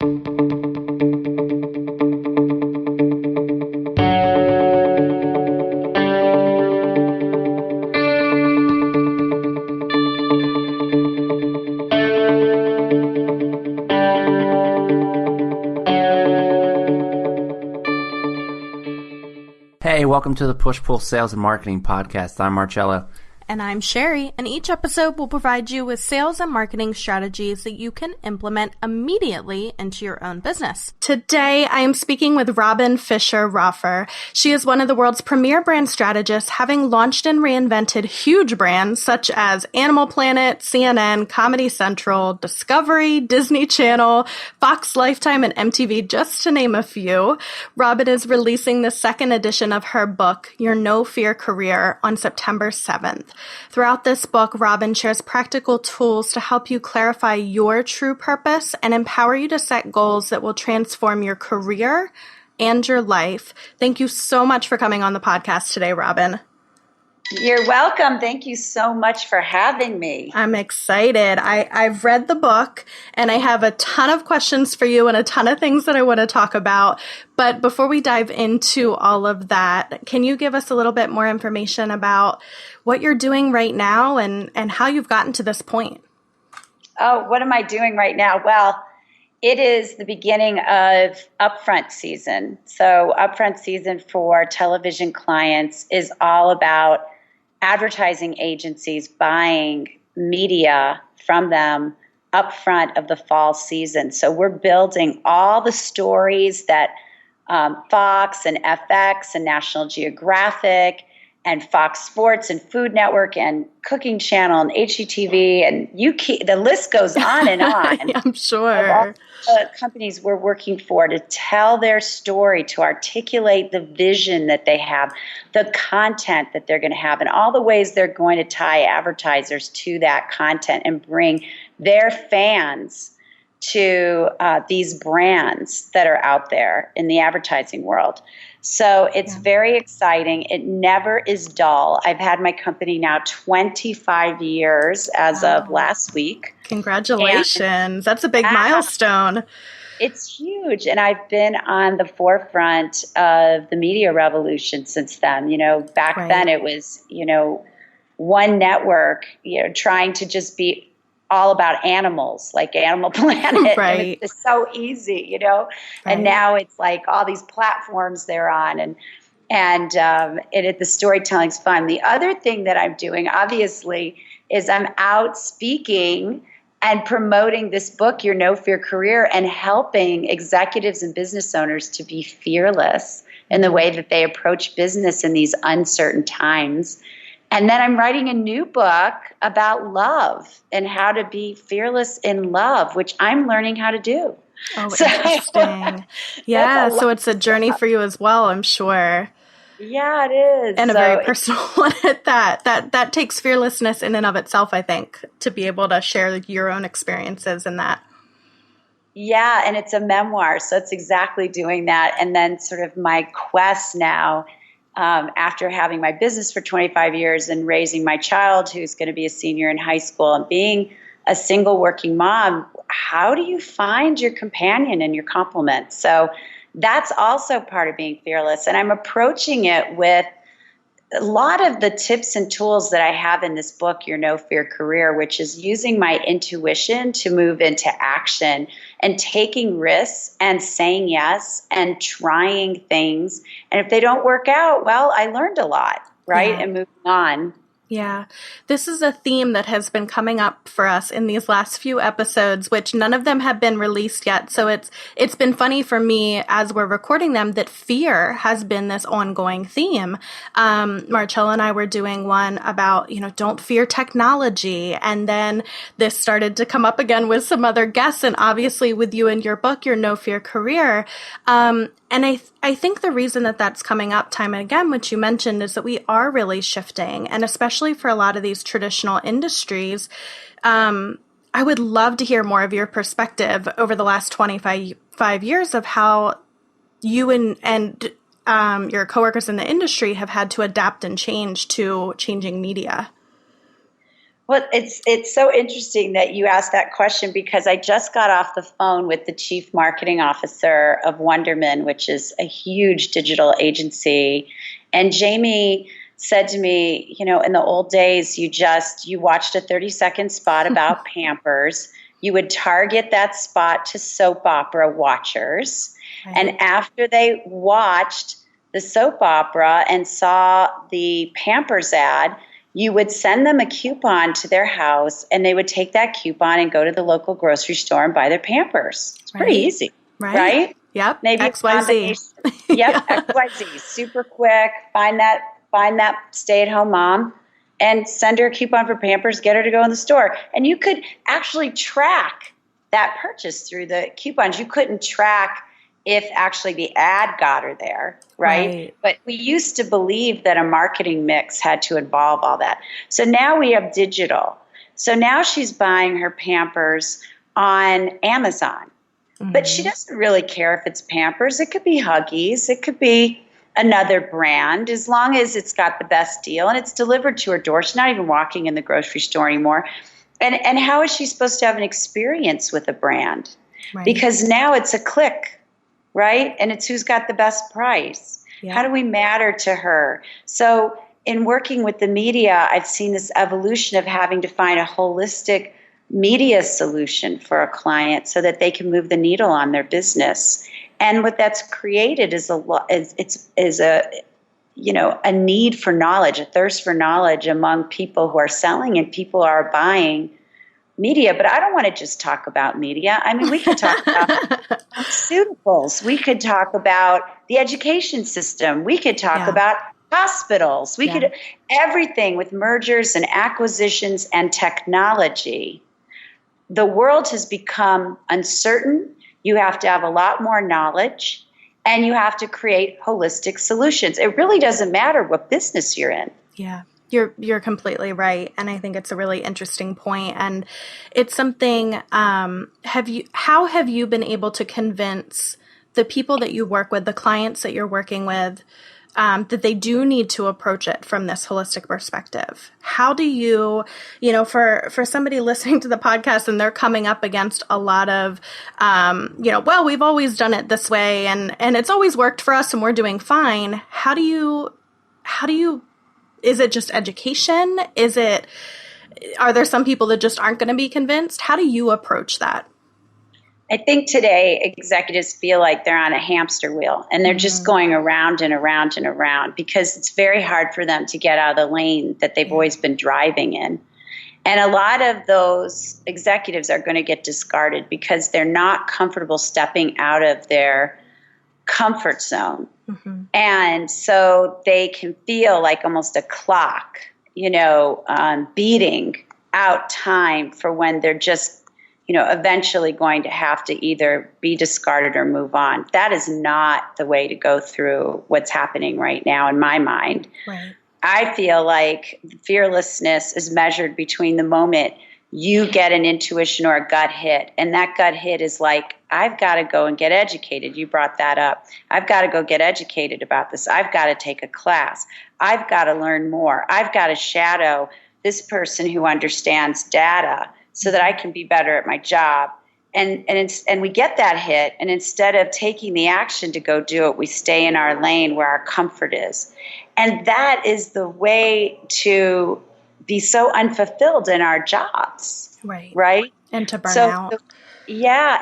Hey, welcome to the Push-Pull Sales and Marketing Podcast. I'm Marcello. And I'm Sherry, and each episode will provide you with sales and marketing strategies that you can implement immediately into your own business. Today, I am speaking with Robin Fisher Roffer. She is one of the world's premier brand strategists, having launched and reinvented huge brands such as Animal Planet, CNN, Comedy Central, Discovery, Disney Channel, Fox, Lifetime, and MTV, just to name a few. Robin is releasing the second edition of her book, Your No Fear Career, on September 7th. Throughout this book, Robin shares practical tools to help you clarify your true purpose and empower you to set goals that will transform your career and your life. Thank you so much for coming on the podcast today, Robin. You're welcome. Thank you so much for having me. I'm excited. I've read the book and I have a ton of questions for you and a ton of things that I want to talk about. But before we dive into all of that, can you give us a little bit more information about what you're doing right now and how you've gotten to this point? Oh, what am I doing right now? Well, it is the beginning of upfront season. So upfront season for television clients is all about advertising agencies buying media from them upfront of the fall season. So we're building all the stories that Fox and FX and National Geographic and Fox Sports and Food Network and Cooking Channel and HGTV and the list goes on and on. I'm sure. Of all the companies we're working for to tell their story, to articulate the vision that they have, the content that they're going to have, and all the ways they're going to tie advertisers to that content and bring their fans to these brands that are out there in the advertising world. So it's very exciting. It never is dull. I've had my company now 25 years as of last week. Congratulations. That's a big milestone. It's huge. And I've been on the forefront of the media revolution since then. You know, back then it was, one network, trying to just be all about animals, like Animal Planet. Right. It's so easy, and now it's like all these platforms they're on, and the storytelling's fun. The other thing that I'm doing, obviously, is I'm out speaking and promoting this book, Your No Fear Career, and helping executives and business owners to be fearless in the way that they approach business in these uncertain times. And then I'm writing a new book about love and how to be fearless in love, which I'm learning how to do. Oh, interesting. Yeah, so it's a journey for you as well, I'm sure. Yeah, it is. And a very personal one at that. That takes fearlessness in and of itself, I think, to be able to share your own experiences in that. Yeah, and it's a memoir, so it's exactly doing that. And then sort of my quest now, after having my business for 25 years and raising my child who's going to be a senior in high school and being a single working mom, how do you find your companion and your complement? So that's also part of being fearless. And I'm approaching it with a lot of the tips and tools that I have in this book, Your No Fear Career, which is using my intuition to move into action and taking risks and saying yes and trying things. And if they don't work out, well, I learned a lot, right? Yeah. And moving on. Yeah, this is a theme that has been coming up for us in these last few episodes, which none of them have been released yet. So it's been funny for me as we're recording them that fear has been this ongoing theme. Marcella and I were doing one about, don't fear technology. And then this started to come up again with some other guests. And obviously with you and your book, Your No Fear Career. And I think the reason that that's coming up time and again, which you mentioned, is that we are really shifting. And especially for a lot of these traditional industries, I would love to hear more of your perspective over the last 25 years of how you and your coworkers in the industry have had to adapt and change to changing media. Well, it's so interesting that you asked that question because I just got off the phone with the chief marketing officer of Wonderman, which is a huge digital agency. And Jamie said to me, in the old days, you watched a 30-second spot about Pampers. You would target that spot to soap opera watchers. Right. And after they watched the soap opera and saw the Pampers ad, you would send them a coupon to their house, and they would take that coupon and go to the local grocery store and buy their Pampers. It's pretty easy, right? Yep. Maybe XYZ. Yep, XYZ. Super quick. Find that stay-at-home mom and send her a coupon for Pampers, get her to go in the store. And you could actually track that purchase through the coupons. You couldn't track if actually the ad got her there, right? But we used to believe that a marketing mix had to involve all that. So now we have digital. So now she's buying her Pampers on Amazon. Mm-hmm. But she doesn't really care if it's Pampers. It could be Huggies. It could be another brand, as long as it's got the best deal and it's delivered to her door. She's not even walking in the grocery store anymore. And how is she supposed to have an experience with a brand? Right. Because now it's a click. Right? And it's who's got the best price. Yeah. How do we matter to her? So in working with the media, I've seen this evolution of having to find a holistic media solution for a client so that they can move the needle on their business. And what that's created is a need for knowledge, a thirst for knowledge among people who are selling and people who are buying media. But I don't want to just talk about media. I mean, we could talk about pharmaceuticals. We could talk about the education system. We could talk about hospitals. We could everything with mergers and acquisitions and technology. The world has become uncertain. You have to have a lot more knowledge, and you have to create holistic solutions. It really doesn't matter what business you're in. Yeah. You're completely right. And I think it's a really interesting point. And it's something, how have you been able to convince the people that you work with, the clients that you're working with, that they do need to approach it from this holistic perspective? How do you, for somebody listening to the podcast and they're coming up against a lot of, well, we've always done it this way and it's always worked for us and we're doing fine. How do you is it just education? Are there some people that just aren't going to be convinced? How do you approach that? I think today executives feel like they're on a hamster wheel and they're just going around and around and around because it's very hard for them to get out of the lane that they've always been driving in. And a lot of those executives are going to get discarded because they're not comfortable stepping out of their comfort zone. Mm-hmm. And so they can feel like almost a clock, beating out time for when they're just, eventually going to have to either be discarded or move on. That is not the way to go through what's happening right now in my mind. Right. I feel like fearlessness is measured between the moment you get an intuition or a gut hit. And that gut hit is like, I've got to go and get educated. You brought that up. I've got to go get educated about this. I've got to take a class. I've got to learn more. I've got to shadow this person who understands data so that I can be better at my job. And we get that hit. And instead of taking the action to go do it, we stay in our lane where our comfort is. And that is the way to be so unfulfilled in our jobs. Right. And to burn out.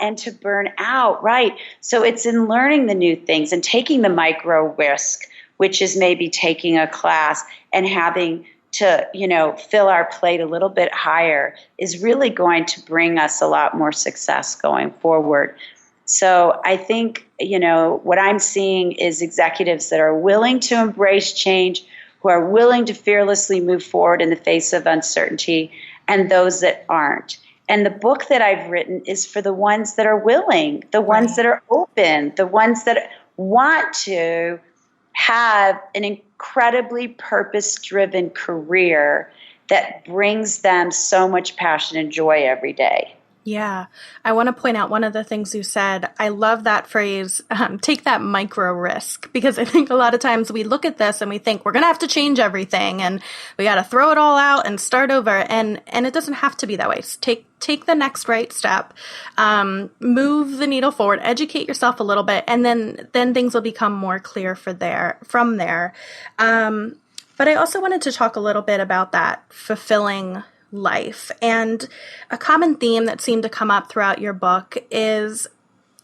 And to burn out. Right. So it's in learning the new things and taking the micro risk, which is maybe taking a class and having to, fill our plate a little bit higher is really going to bring us a lot more success going forward. So I think, what I'm seeing is executives that are willing to embrace change, who are willing to fearlessly move forward in the face of uncertainty, and those that aren't. And the book that I've written is for the ones that are willing, the ones that are open, the ones that want to have an incredibly purpose-driven career that brings them so much passion and joy every day. Yeah. I want to point out one of the things you said. I love that phrase, take that micro risk, because I think a lot of times we look at this and we think we're going to have to change everything and we got to throw it all out and start over. And it doesn't have to be that way. So take the next right step, move the needle forward, educate yourself a little bit, and then things will become more clear from there. But I also wanted to talk a little bit about that fulfilling life. And a common theme that seemed to come up throughout your book is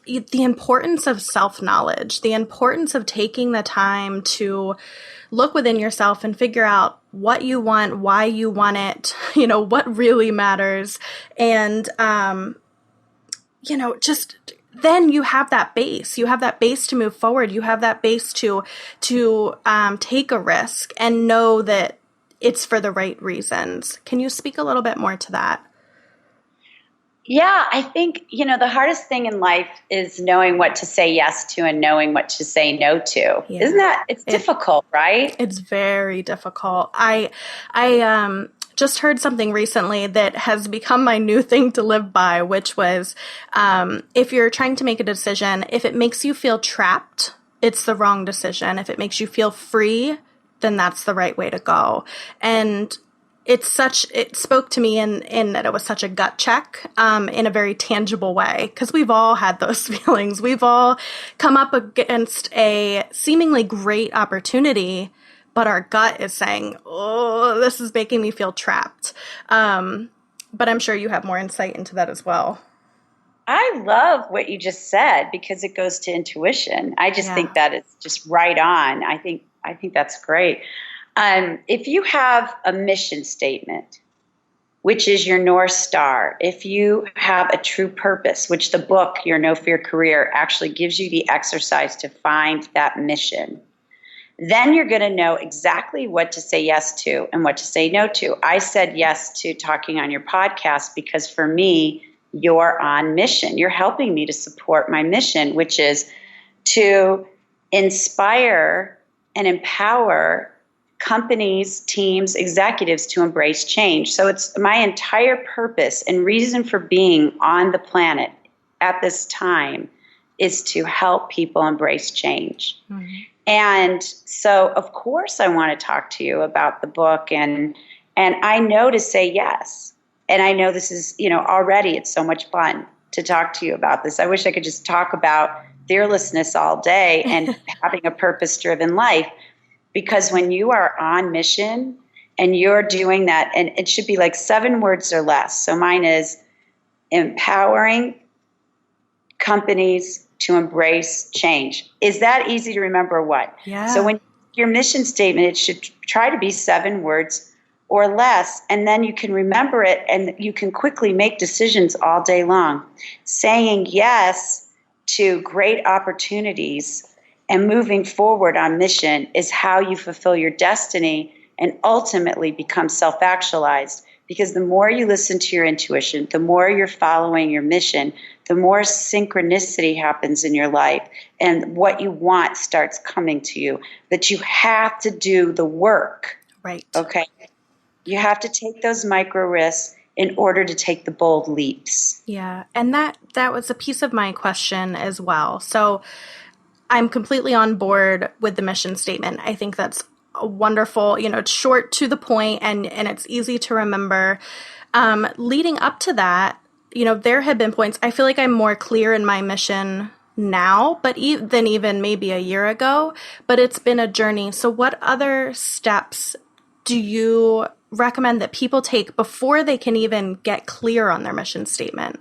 the importance of self-knowledge, the importance of taking the time to look within yourself and figure out what you want, why you want it, what really matters. And, just then you have that base. You have that base to move forward. You have that base to take a risk and know that it's for the right reasons. Can you speak a little bit more to that? Yeah, I think, the hardest thing in life is knowing what to say yes to and knowing what to say no to. Yeah. Isn't that, it's difficult, right? It's very difficult. I just heard something recently that has become my new thing to live by, which was, if you're trying to make a decision, if it makes you feel trapped, it's the wrong decision. If it makes you feel free, then that's the right way to go. And it spoke to me in that it was such a gut check, in a very tangible way, because we've all had those feelings. We've all come up against a seemingly great opportunity, but our gut is saying, oh, this is making me feel trapped. But I'm sure you have more insight into that as well. I love what you just said because it goes to intuition. I just think that it's just right on. I think that's great. If you have a mission statement, which is your North Star, if you have a true purpose, which the book, Your No Fear Career, actually gives you the exercise to find that mission, then you're going to know exactly what to say yes to and what to say no to. I said yes to talking on your podcast because for me, you're on mission. You're helping me to support my mission, which is to inspire and empower companies, teams, executives to embrace change. So it's my entire purpose and reason for being on the planet at this time is to help people embrace change. Mm-hmm. And so, of course, I want to talk to you about the book, and I know to say yes. And I know this is, already it's so much fun to talk to you about this. I wish I could just talk about fearlessness all day and having a purpose-driven life. Because when you are on mission and you're doing that, and it should be like 7 words or less. So mine is empowering companies to embrace change. Is that easy to remember or what? Yeah. So when your mission statement, it should try to be 7 words or less, and then you can remember it and you can quickly make decisions all day long. Saying yes to great opportunities and moving forward on mission is how you fulfill your destiny and ultimately become self-actualized. Because the more you listen to your intuition, the more you're following your mission, the more synchronicity happens in your life and what you want starts coming to you. But you have to do the work. Right. Okay. You have to take those micro risks in order to take the bold leaps. Yeah. And that was a piece of my question as well. So I'm completely on board with the mission statement. I think that's a wonderful, it's short to the point and it's easy to remember. Leading up to that, there have been points, I feel like I'm more clear in my mission now, but than even maybe a year ago, but it's been a journey. So what other steps do you recommend that people take before they can even get clear on their mission statement?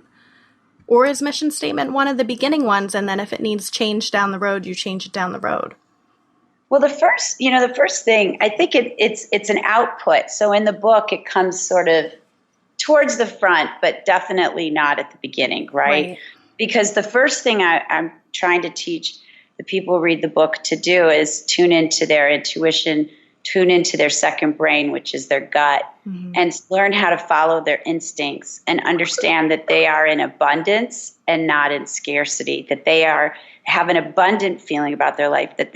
Or is mission statement one of the beginning ones, and then if it needs change down the road, you change it down the road? Well, the first thing, I think it's an output. So in the book, it comes sort of towards the front, but definitely not at the beginning, right? Because the first thing I'm trying to teach the people who read the book to do is tune into their intuition, tune into their second brain, which is their gut, and learn how to follow their instincts and understand that they are in abundance and not in scarcity, that they have an abundant feeling about their life, that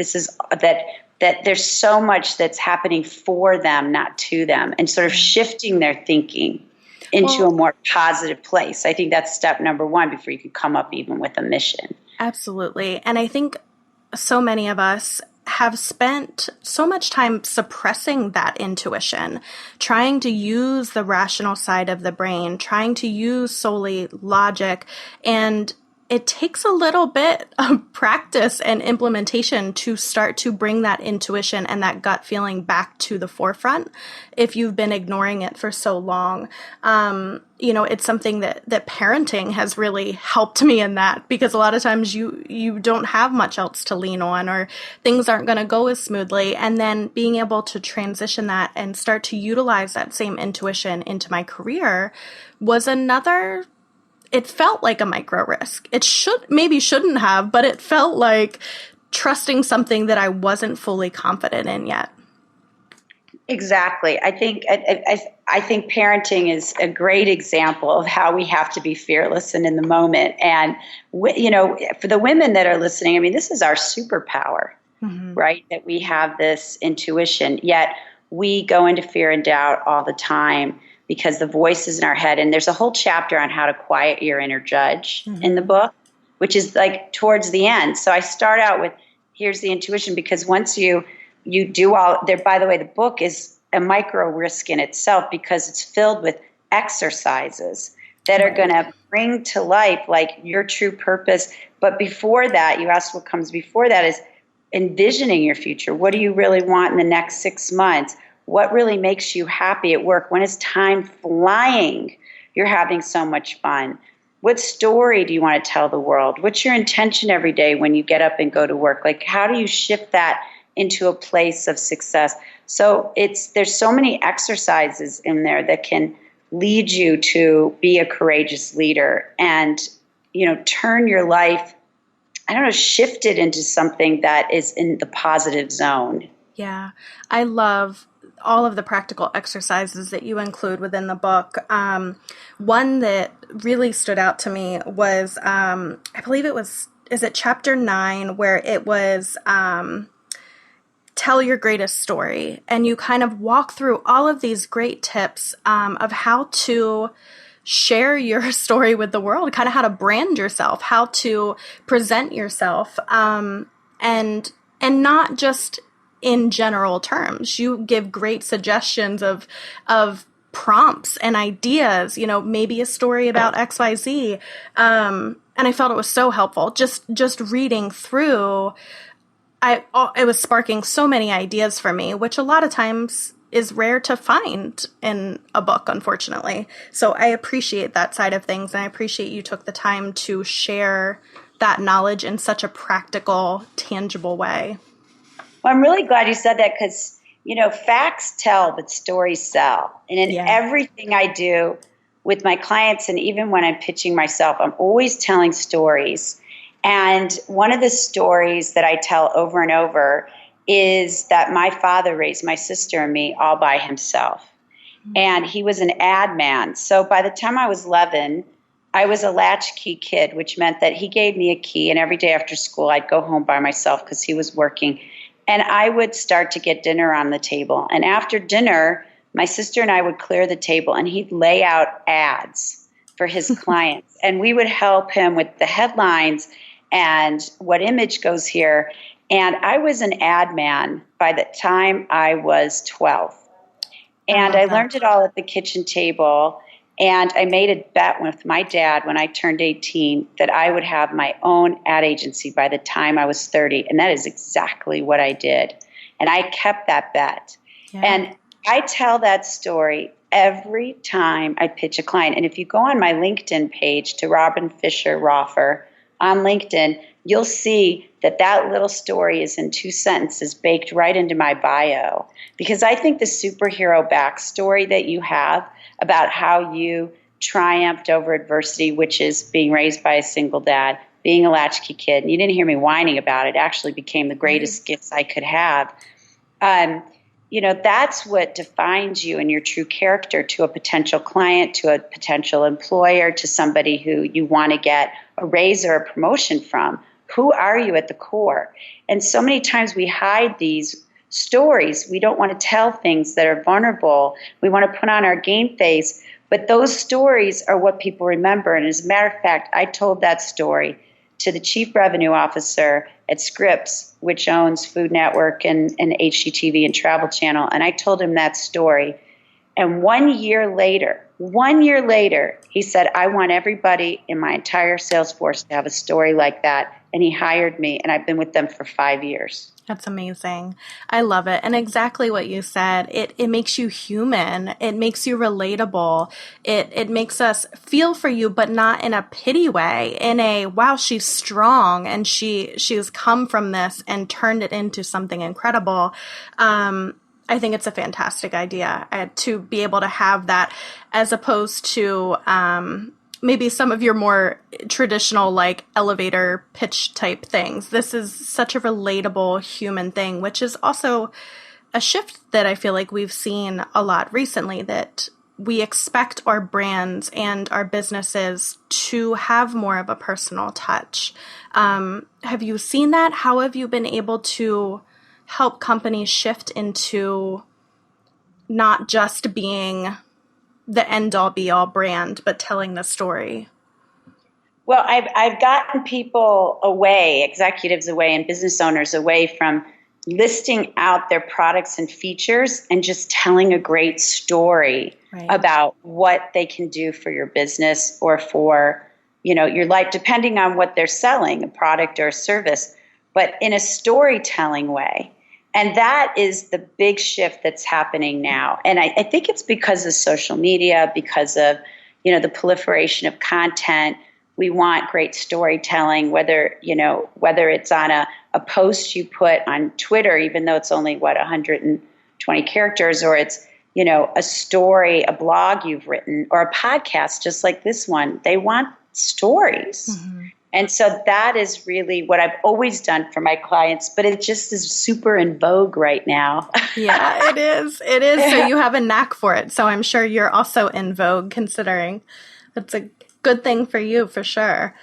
that there's so much that's happening for them, not to them, and sort of shifting their thinking. into a more positive place. I think that's step number one before you can come up even with a mission. Absolutely. And I think so many of us have spent so much time suppressing that intuition, trying to use the rational side of the brain, trying to use solely logic. And it takes a little bit of practice and implementation to start to bring that intuition and that gut feeling back to the forefront if you've been ignoring it for so long. It's something that parenting has really helped me in that, because a lot of times you don't have much else to lean on, or things aren't going to go as smoothly. And then being able to transition that and start to utilize that same intuition into my career was another. It felt like a micro risk. It shouldn't have, but it felt like trusting something that I wasn't fully confident in yet. Exactly. I think parenting is a great example of how we have to be fearless and in the moment. And for the women that are listening, I mean, this is our superpower, right? That we have this intuition, yet we go into fear and doubt all the time, because the voice is in our head. And there's a whole chapter on how to quiet your inner judge in the book, which is like towards the end. So I start out with, here's the intuition, because once you do all there, by the way, the book is a micro risk in itself, because it's filled with exercises that are going to bring to life like your true purpose. But before that, you asked what comes before that is envisioning your future. What do you really want in the next 6 months? What really makes you happy at work? When is time flying? You're having so much fun. What story do you want to tell the world? What's your intention every day when you get up and go to work? Like, how do you shift that into a place of success? So there's so many exercises in there that can lead you to be a courageous leader and, turn your life, shift it into something that is in the positive zone. Yeah, I love all of the practical exercises that you include within the book. One that really stood out to me was, I believe is it chapter 9, where it was tell your greatest story. And you kind of walk through all of these great tips of how to share your story with the world, kind of how to brand yourself, how to present yourself, and not just in general terms. You give great suggestions of prompts and ideas, maybe a story about XYZ. And I felt it was so helpful. Just reading through, it was sparking so many ideas for me, which a lot of times is rare to find in a book, unfortunately. So I appreciate that side of things, and I appreciate you took the time to share that knowledge in such a practical, tangible way. Well, I'm really glad you said that, because, facts tell, but stories sell. And in everything I do with my clients, and even when I'm pitching myself, I'm always telling stories. And one of the stories that I tell over and over is that my father raised my sister and me all by himself. And he was an ad man. So by the time I was 11, I was a latchkey kid, which meant that he gave me a key, and every day after school, I'd go home by myself because he was working. And I would start to get dinner on the table. And after dinner, my sister and I would clear the table, and he'd lay out ads for his clients. And we would help him with the headlines and what image goes here. And I was an ad man by the time I was 12. And I learned it all at the kitchen table. And I made a bet with my dad when I turned 18 that I would have my own ad agency by the time I was 30. And that is exactly what I did. And I kept that bet. Yeah. And I tell that story every time I pitch a client. And if you go on my LinkedIn page to Robin Fisher Roffer on LinkedIn, you'll see that little story is in 2 sentences baked right into my bio. Because I think the superhero backstory that you have about how you triumphed over adversity, which is being raised by a single dad, being a latchkey kid, and you didn't hear me whining about it, actually became the greatest gifts I could have. That's what defines you and your true character to a potential client, to a potential employer, to somebody who you want to get a raise or a promotion from. Who are you at the core? And so many times we hide these stories. We don't want to tell things that are vulnerable. We want to put on our game face. But those stories are what people remember. And as a matter of fact, I told that story to the chief revenue officer at Scripps, which owns Food Network and HGTV and Travel Channel. And I told him that story. And 1 year later, he said, I want everybody in my entire sales force to have a story like that. And he hired me, and I've been with them for 5 years. That's amazing. I love it. And exactly what you said, it makes you human. It makes you relatable. It makes us feel for you, but not in a pity way, in a, wow, she's strong and she's come from this and turned it into something incredible. I think it's a fantastic idea to be able to have that, as opposed to maybe some of your more traditional, like, elevator pitch type things. This is such a relatable human thing, which is also a shift that I feel like we've seen a lot recently, that we expect our brands and our businesses to have more of a personal touch. Have you seen that? How have you been able to help companies shift into not just being the end-all be-all brand, but telling the story? Well, I've gotten people away, executives away and business owners away from listing out their products and features and just telling a great story about what they can do for your business or for, your life, depending on what they're selling, a product or a service, but in a storytelling way. And that is the big shift that's happening now. And I think it's because of social media, because of, the proliferation of content. We want great storytelling, whether it's on a post you put on Twitter, even though it's only, 120 characters, or it's, a story, a blog you've written, or a podcast just like this one. They want stories. Mm-hmm. And so that is really what I've always done for my clients, but it just is super in vogue right now. Yeah, it is. It is. So you have a knack for it. So I'm sure you're also in vogue, considering. That's a good thing for you, for sure.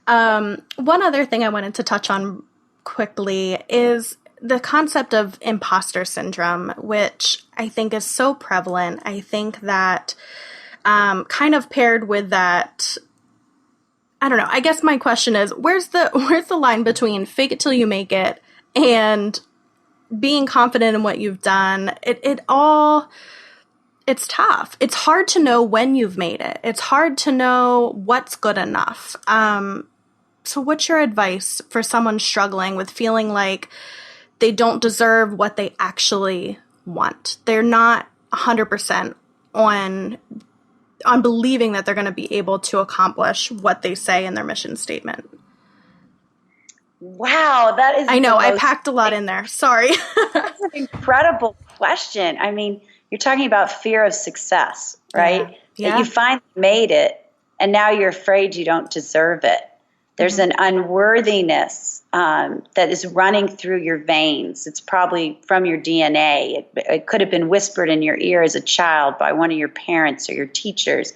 One other thing I wanted to touch on quickly is the concept of imposter syndrome, which I think is so prevalent. I think that kind of paired with that, I don't know. I guess my question is, where's the line between fake it till you make it and being confident in what you've done? It's tough. It's hard to know when you've made it. It's hard to know what's good enough. So what's your advice for someone struggling with feeling like they don't deserve what they actually want? They're not 100% on believing that they're going to be able to accomplish what they say in their mission statement. Wow, that is. I know, I packed a lot in there. Sorry. That's an incredible question. I mean, you're talking about fear of success, right? Yeah. That you finally made it, and now you're afraid you don't deserve it. There's an unworthiness that is running through your veins. It's probably from your DNA. It could have been whispered in your ear as a child by one of your parents or your teachers.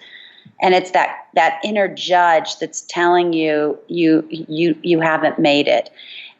And it's that inner judge that's telling you haven't made it.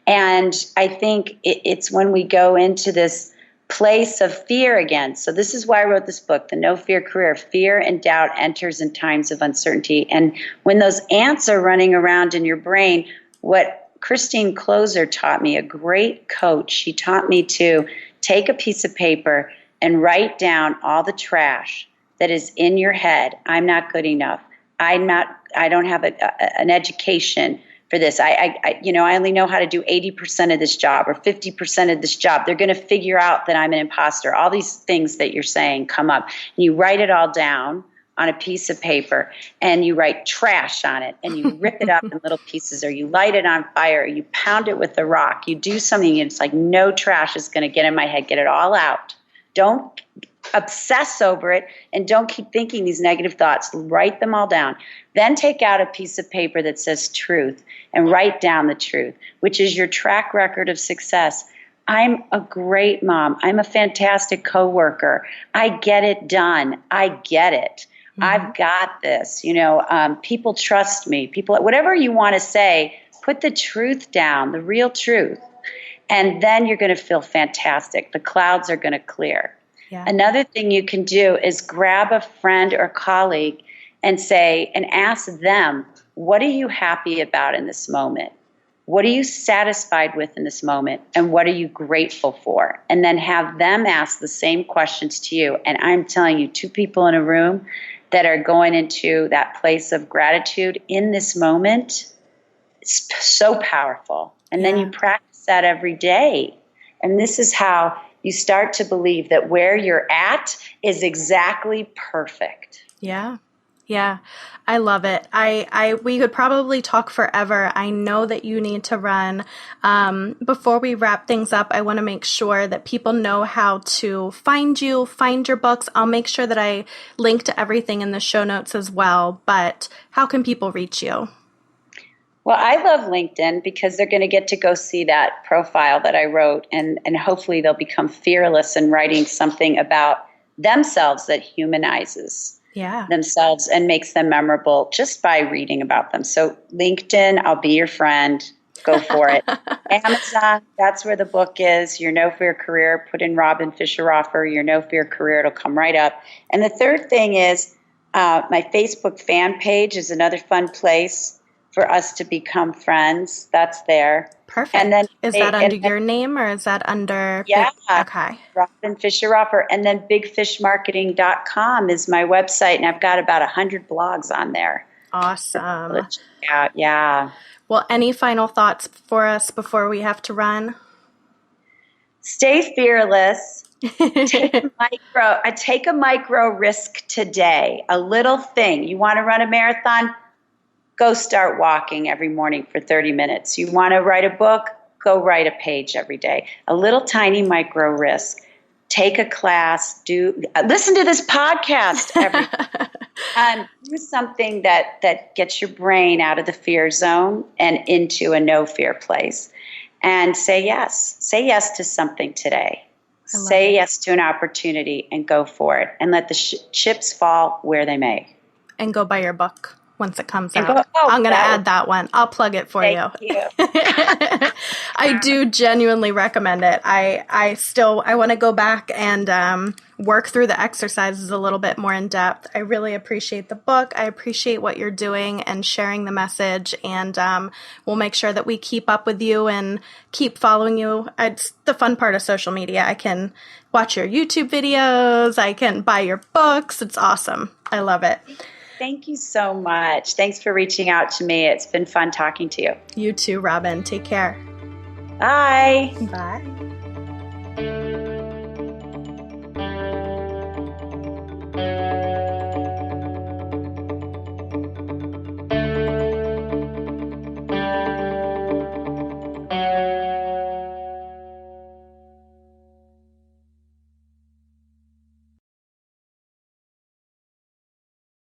And I think it's when we go into this place of fear again. So this is why I wrote this book, The No Fear Career. Fear and doubt enters in times of uncertainty. And when those ants are running around in your brain, what Christine Closer taught me, a great coach, she taught me to take a piece of paper and write down all the trash that is in your head. I'm not good enough. I don't have an education for this. I only know how to do 80% of this job or 50% of this job. They're going to figure out that I'm an imposter. All these things that you're saying come up. And you write it all down on a piece of paper, and you write trash on it, and you rip it up in little pieces, or you light it on fire, or you pound it with a rock. You do something, and it's like, no trash is going to get in my head. Get it all out. Don't obsess over it, and don't keep thinking these negative thoughts. Write them all down. Then take out a piece of paper that says truth and write down the truth, which is your track record of success. I'm a great mom. I'm a fantastic coworker. I get it done. I get it. Mm-hmm. I've got this. People trust me. People, whatever you want to say, put the truth down, the real truth. And then you're going to feel fantastic. The clouds are going to clear. Yeah. Another thing you can do is grab a friend or colleague and ask them, what are you happy about in this moment? What are you satisfied with in this moment? And what are you grateful for? And then have them ask the same questions to you. And I'm telling you, two people in a room that are going into that place of gratitude in this moment, it's so powerful. And then you practice that every day. And this is how you start to believe that where you're at is exactly perfect. Yeah. Yeah. I love it. We could probably talk forever. I know that you need to run. Before we wrap things up, I want to make sure that people know how to find you, find your books. I'll make sure that I link to everything in the show notes as well. But how can people reach you? Well, I love LinkedIn because they're going to get to go see that profile that I wrote, and hopefully they'll become fearless in writing something about themselves that humanizes themselves and makes them memorable just by reading about them. So LinkedIn, I'll be your friend. Go for it. Amazon, that's where the book is. Your Know for Your Career. Put in Robin Fisher Roffer, Your Know for Your Career. It'll come right up. And the third thing is my Facebook fan page is another fun place for us to become friends. That's there. Perfect. And then is that under your name or is that under? Yeah. Okay. Robin Fisher Roffer. And then bigfishmarketing.com is my website. And I've got about 100 blogs on there. Awesome. Yeah. Well, any final thoughts for us before we have to run? Stay fearless. Take a micro risk today. A little thing. You want to run a marathon? Go start walking every morning for 30 minutes. You want to write a book? Go write a page every day. A little tiny micro risk. Take a class. Listen to this podcast every day. Do something that gets your brain out of the fear zone and into a no fear place. And say yes. Say yes to something today. Say yes to an opportunity and go for it. And let the chips fall where they may. And go buy your book once it comes out. I'm going to add that one. I'll plug it for you. Thank you. I do genuinely recommend it. I want to go back and work through the exercises a little bit more in depth. I really appreciate the book. I appreciate what you're doing and sharing the message. And we'll make sure that we keep up with you and keep following you. It's the fun part of social media. I can watch your YouTube videos. I can buy your books. It's awesome. I love it. Thank you so much. Thanks for reaching out to me. It's been fun talking to you. You too, Robin. Take care. Bye. Bye.